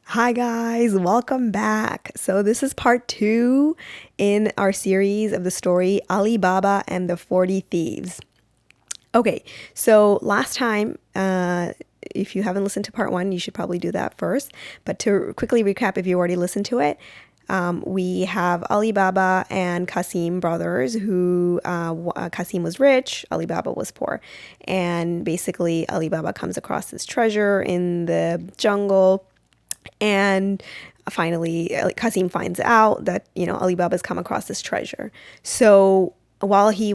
Hi guys, welcome back. So this is part two in our series of the story AliBaba and the 40 Thieves. Okay, so last time, if you haven't listened to part one, you should probably do that first. But to quickly recap, if you already listened to it, we have AliBaba and Kassim brothers who Kassim was rich, AliBaba was poor. And basically, AliBaba comes across this treasure in the jungle and finally, Kassim finds out that, AliBaba's come across this treasure. So while Kassim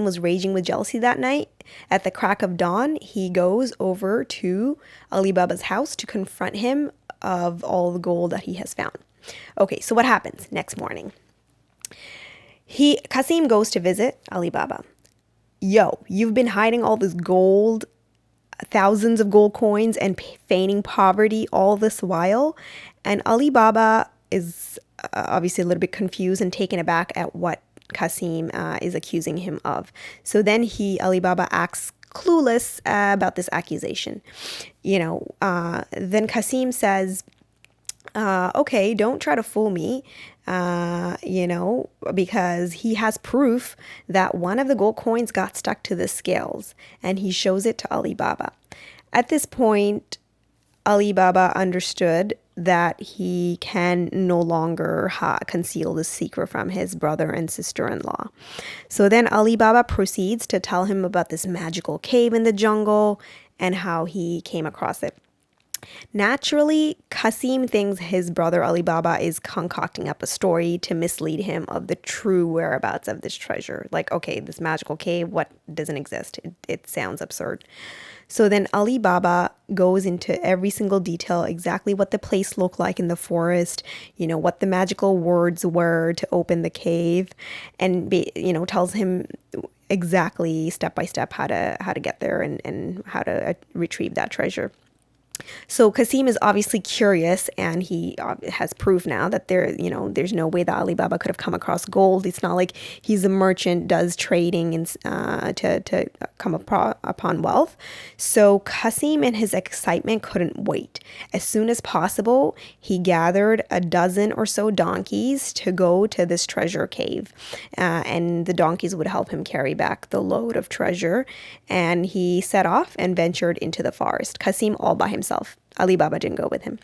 was raging with jealousy that night, at the crack of dawn, he goes over to AliBaba's house to confront him of all the gold that he has found. Okay, so what happens next morning? Kassim goes to visit AliBaba. Yo, you've been hiding all this gold, thousands of gold coins, and feigning poverty all this while. And AliBaba is obviously a little bit confused and taken aback at what Kassim is accusing him of. So then AliBaba acts clueless about this accusation. Then Kassim says, okay, don't try to fool me, because he has proof that one of the gold coins got stuck to the scales, and he shows it to AliBaba. At this point, AliBaba understood that he can no longer conceal the secret from his brother and sister-in-law. So then AliBaba proceeds to tell him about this magical cave in the jungle and how he came across it. Naturally, Kassim thinks his brother AliBaba is concocting up a story to mislead him of the true whereabouts of this treasure. Like, okay, this magical cave, what doesn't exist? It sounds absurd. So then AliBaba goes into every single detail, exactly what the place looked like in the forest, what the magical words were to open the cave, and tells him exactly step by step how to get there and how to retrieve that treasure. So Kassim is obviously curious, and he has proof now that there's no way that AliBaba could have come across gold. It's not like he's a merchant, does trading and to come upon wealth. So Kassim, in his excitement, couldn't wait. As soon as possible, he gathered a dozen or so donkeys to go to this treasure cave, and the donkeys would help him carry back the load of treasure. And he set off and ventured into the forest. Kassim all by himself. AliBaba didn't go with him.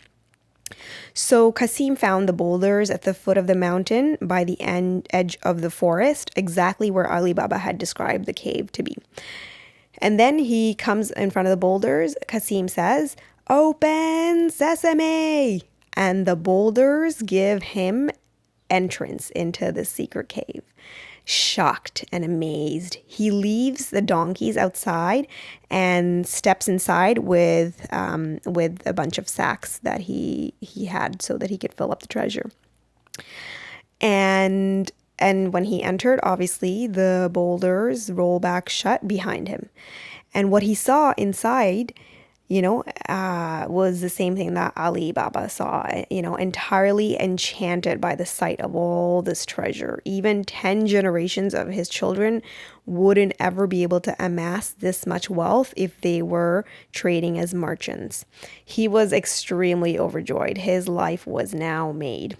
So Kassim found the boulders at the foot of the mountain by the edge of the forest, exactly where AliBaba had described the cave to be. And then he comes in front of the boulders. Kassim says, "Open sesame!" And the boulders give him entrance into the secret cave. Shocked and amazed, he leaves the donkeys outside and steps inside with a bunch of sacks that he had so that he could fill up the treasure. And when he entered, obviously the boulders roll back shut behind him, and what he saw inside, was the same thing that AliBaba saw, entirely enchanted by the sight of all this treasure. Even 10 generations of his children wouldn't ever be able to amass this much wealth if they were trading as merchants. He was extremely overjoyed. His life was now made.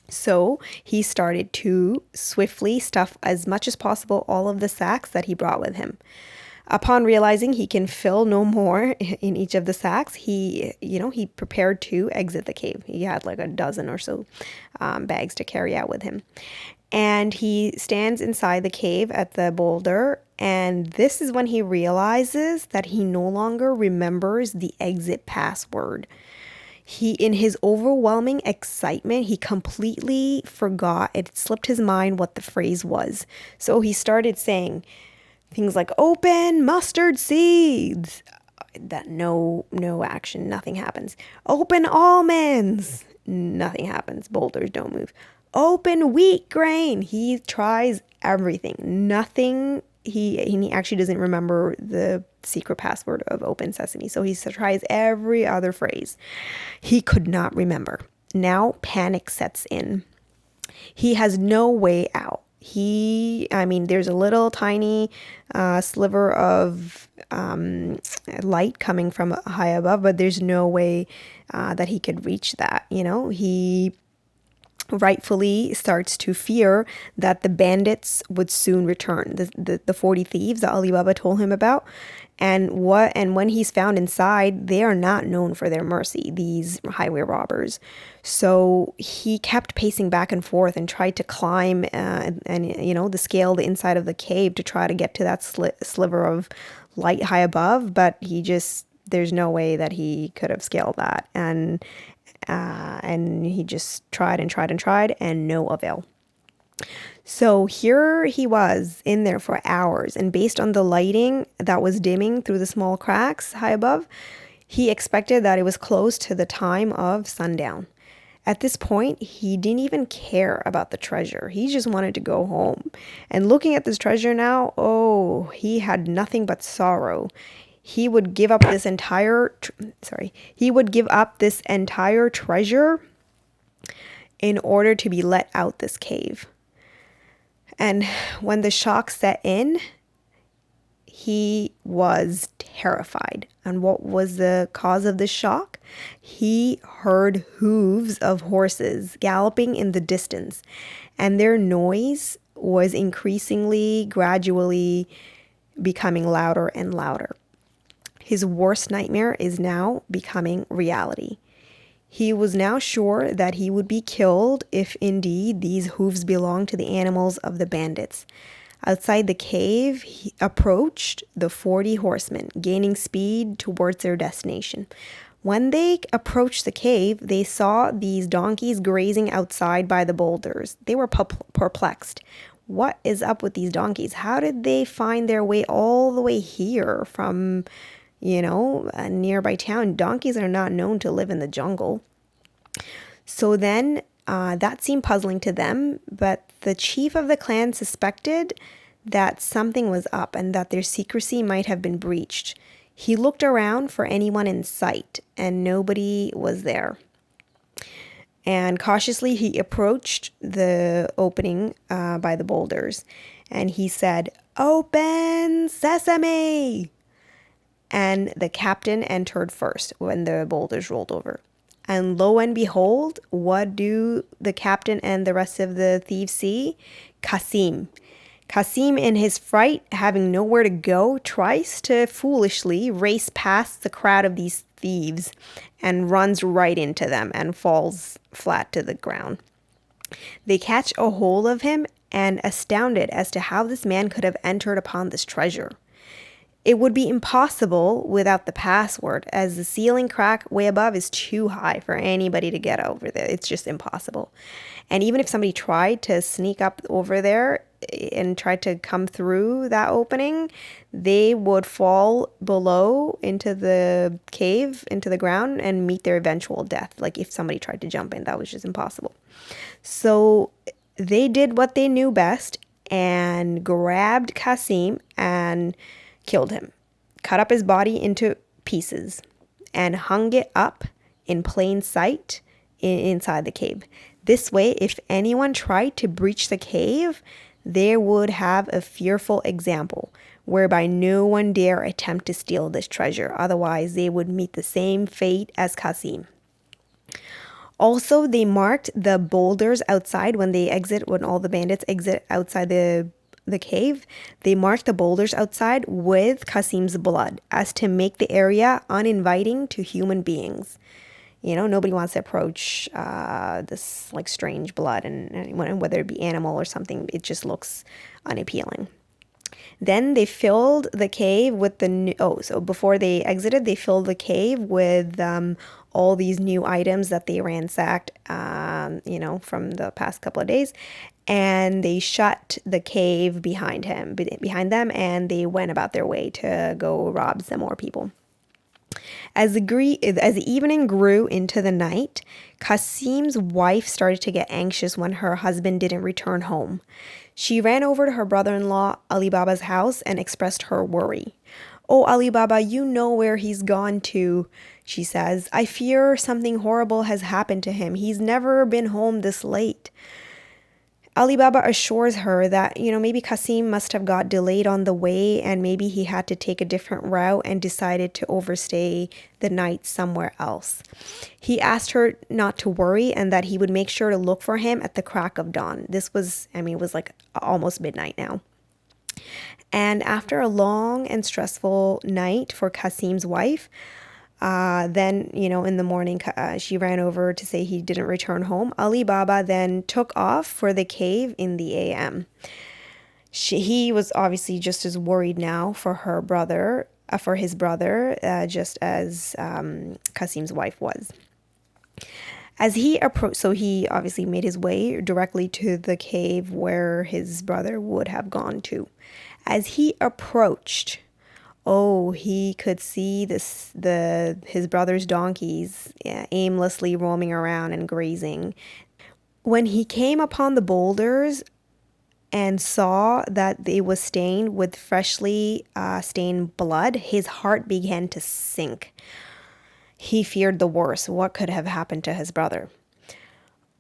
So he started to swiftly stuff as much as possible all of the sacks that he brought with him. Upon realizing he can fill no more in each of the sacks, he prepared to exit the cave. He had like a dozen or so bags to carry out with him. And he stands inside the cave at the boulder, and this is when he realizes that he no longer remembers the exit password. In his overwhelming excitement, he completely forgot. It slipped his mind what the phrase was. So he started saying things like "open mustard seeds." That no action, nothing happens. "Open almonds." Nothing happens. Boulders don't move. "Open wheat grain." He tries everything. Nothing. He actually doesn't remember the secret password of Open Sesame. So he tries every other phrase. He could not remember. Now panic sets in. He has no way out. There's a little tiny sliver of light coming from high above, but there's no way that he could reach that. He rightfully starts to fear that the bandits would soon return, the 40 thieves that AliBaba told him about. And when he's found inside, they are not known for their mercy, these highway robbers. So he kept pacing back and forth and tried to climb the scale, the inside of the cave, to try to get to that sliver of light high above. But there's no way that he could have scaled that. And he just tried and tried and tried, and no avail. So here he was in there for hours, and based on the lighting that was dimming through the small cracks high above, he expected that it was close to the time of sundown. At this point, he didn't even care about the treasure. He just wanted to go home. And looking at this treasure now, he had nothing but sorrow. He would give up this entire treasure in order to be let out this cave. And when the shock set in, he was terrified. And what was the cause of the shock? He heard hooves of horses galloping in the distance, and their noise was gradually becoming louder and louder. His worst nightmare is now becoming reality. He was now sure that he would be killed if indeed these hooves belonged to the animals of the bandits. Outside the cave, he approached the 40 horsemen, gaining speed towards their destination. When they approached the cave, they saw these donkeys grazing outside by the boulders. They were perplexed. What is up with these donkeys? How did they find their way all the way here from a nearby town? Donkeys are not known to live in the jungle. So then that seemed puzzling to them, but the chief of the clan suspected that something was up and that their secrecy might have been breached. He looked around for anyone in sight, and nobody was there. And cautiously he approached the opening by the boulders, and he said, "Open sesame!" And the captain entered first when the boulders rolled over. And lo and behold, what do the captain and the rest of the thieves see? Kassim. Kassim, in his fright, having nowhere to go, tries to foolishly race past the crowd of these thieves and runs right into them and falls flat to the ground. They catch a hold of him and astounded as to how this man could have entered upon this treasure. It would be impossible without the password, as the ceiling crack way above is too high for anybody to get over there. It's just impossible. And even if somebody tried to sneak up over there and tried to come through that opening, they would fall below into the cave, into the ground, and meet their eventual death. Like if somebody tried to jump in, that was just impossible. So they did what they knew best and grabbed Kassim and killed him, cut up his body into pieces, and hung it up in plain sight inside the cave. This way, if anyone tried to breach the cave, they would have a fearful example, whereby no one dare attempt to steal this treasure. Otherwise, they would meet the same fate as Kassim. Also, they marked the boulders outside when all the bandits exit outside the cave. They marked the boulders outside with Kassim's blood as to make the area uninviting to human beings. Nobody wants to approach this like strange blood, and whether it be animal or something, it just looks unappealing. Then they filled the cave with so before they exited, they filled the cave with all these new items that they ransacked, from the past couple of days. And they shut the cave behind them, and they went about their way to go rob some more people. As the evening grew into the night, Kassim's wife started to get anxious when her husband didn't return home. She ran over to her brother-in-law AliBaba's house and expressed her worry. "Oh, AliBaba, you know where he's gone to," she says. "I fear something horrible has happened to him. He's never been home this late." AliBaba assures her that, maybe Kassim must have got delayed on the way and maybe he had to take a different route and decided to overstay the night somewhere else. He asked her not to worry and that he would make sure to look for him at the crack of dawn. It was like almost midnight now. And after a long and stressful night for Kassim's wife, then, in the morning, she ran over to say he didn't return home. AliBaba then took off for the cave in the AM. He was obviously just as worried now for his brother, just as Kassim's wife was. As he approached, so he obviously made his way directly to the cave where his brother would have gone to. As he approached, he could see his brother's donkeys aimlessly roaming around and grazing. When he came upon the boulders and saw that they was stained with freshly stained blood, his heart began to sink. He feared the worst. What could have happened to his brother?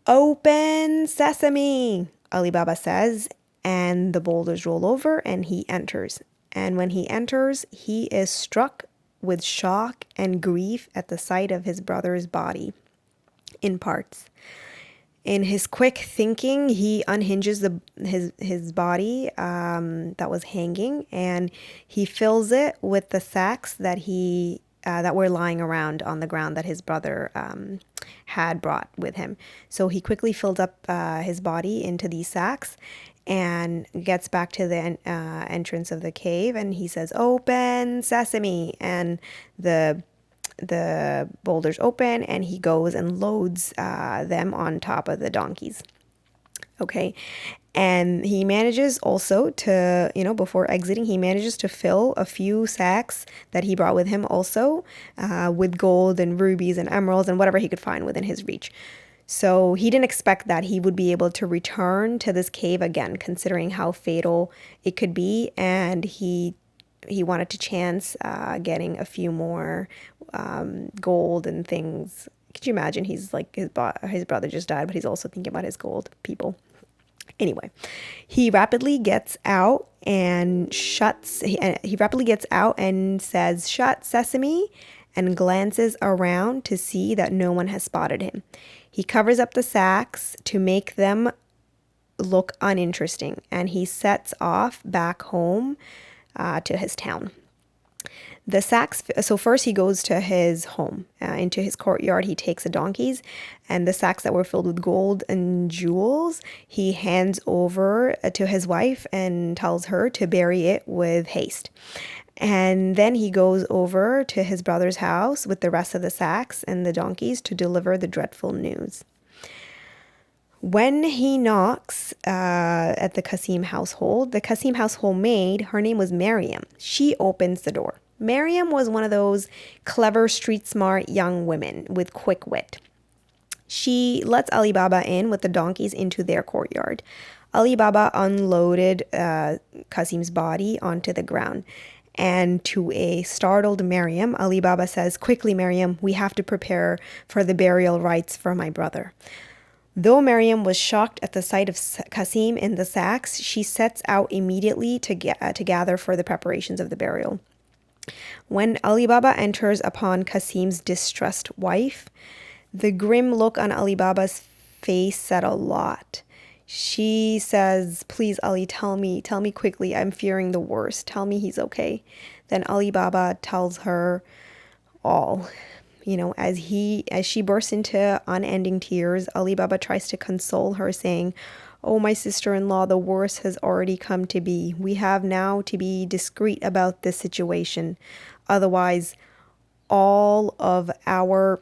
"Open sesame," AliBaba says, and the boulders roll over and he enters. And when he enters, he is struck with shock and grief at the sight of his brother's body in parts. In his quick thinking, he unhinges his body that was hanging, and he fills it with the sacks that were lying around on the ground that his brother had brought with him. So he quickly filled up his body into these sacks and gets back to the entrance of the cave, and he says, "Open sesame," and the boulders open, and he goes and loads them on top of the donkeys. Okay. And he manages also to, before exiting, he manages to fill a few sacks that he brought with him also with gold and rubies and emeralds and whatever he could find within his reach. So he didn't expect that he would be able to return to this cave again, considering how fatal it could be. And he wanted to chance getting a few more gold and things. Could you imagine? He's like, his brother just died, but he's also thinking about his gold people. Anyway, he rapidly gets out and says, "Shut, sesame," and glances around to see that no one has spotted him. He covers up the sacks to make them look uninteresting, and he sets off back home to his town. The sacks, so first he goes to his home, into his courtyard. He takes the donkeys and the sacks that were filled with gold and jewels, he hands over to his wife and tells her to bury it with haste. And then he goes over to his brother's house with the rest of the sacks and the donkeys to deliver the dreadful news. When he knocks at the Kassim household, the Kassim household maid, her name was Mariam. She opens the door. Mariam was one of those clever, street-smart young women with quick wit. She lets AliBaba in with the donkeys into their courtyard. AliBaba unloaded Kassim's body onto the ground. And to a startled Mariam, AliBaba says, "Quickly, Mariam, we have to prepare for the burial rites for my brother." Though Mariam was shocked at the sight of Kassim in the sacks, she sets out immediately to gather for the preparations of the burial. When AliBaba enters upon Kassim's distressed wife, the grim look on AliBaba's face said a lot. She says, "Please, Ali, tell me quickly. I'm fearing the worst. Tell me he's okay." Then AliBaba tells her all. As she bursts into unending tears, AliBaba tries to console her, saying, "Oh, my sister-in-law, the worst has already come to be. We have now to be discreet about this situation. Otherwise, all of our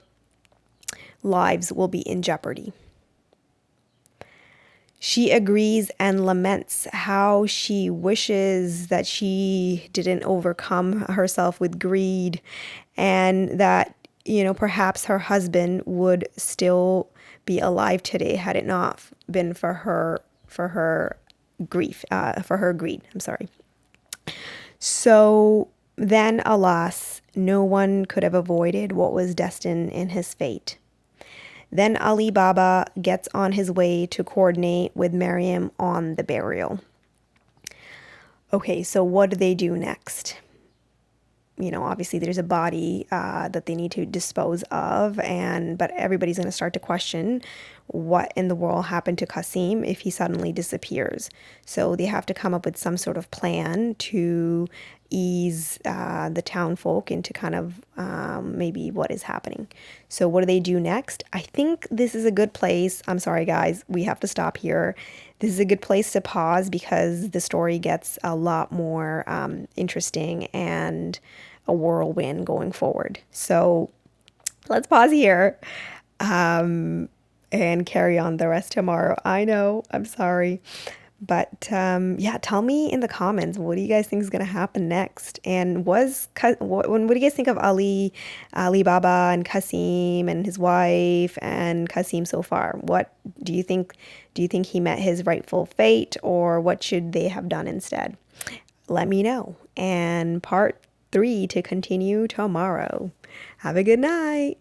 lives will be in jeopardy." She agrees and laments how she wishes that she didn't overcome herself with greed, and that, perhaps her husband would still be alive today had it not been for her grief, for her greed. I'm sorry. So then, alas, no one could have avoided what was destined in his fate. Then Ali Baba gets on his way to coordinate with Miriam on the burial. Okay, so what do they do next? Obviously there's a body that they need to dispose of, but everybody's going to start to question what in the world happened to Kassim if he suddenly disappears. So they have to come up with some sort of plan to ease the town folk into kind of maybe what is happening. So what do they do next? I think this is a good place. I'm sorry, guys, we have to stop here. This is a good place to pause because the story gets a lot more interesting and a whirlwind going forward. So let's pause here and carry on the rest tomorrow. I know, I'm sorry. But yeah, tell me in the comments, what do you guys think is going to happen next? And what do you guys think of Ali Baba and Kassim and his wife and Kassim so far? What do you think? Do you think he met his rightful fate, or what should they have done instead? Let me know. And part 3 to continue tomorrow. Have a good night.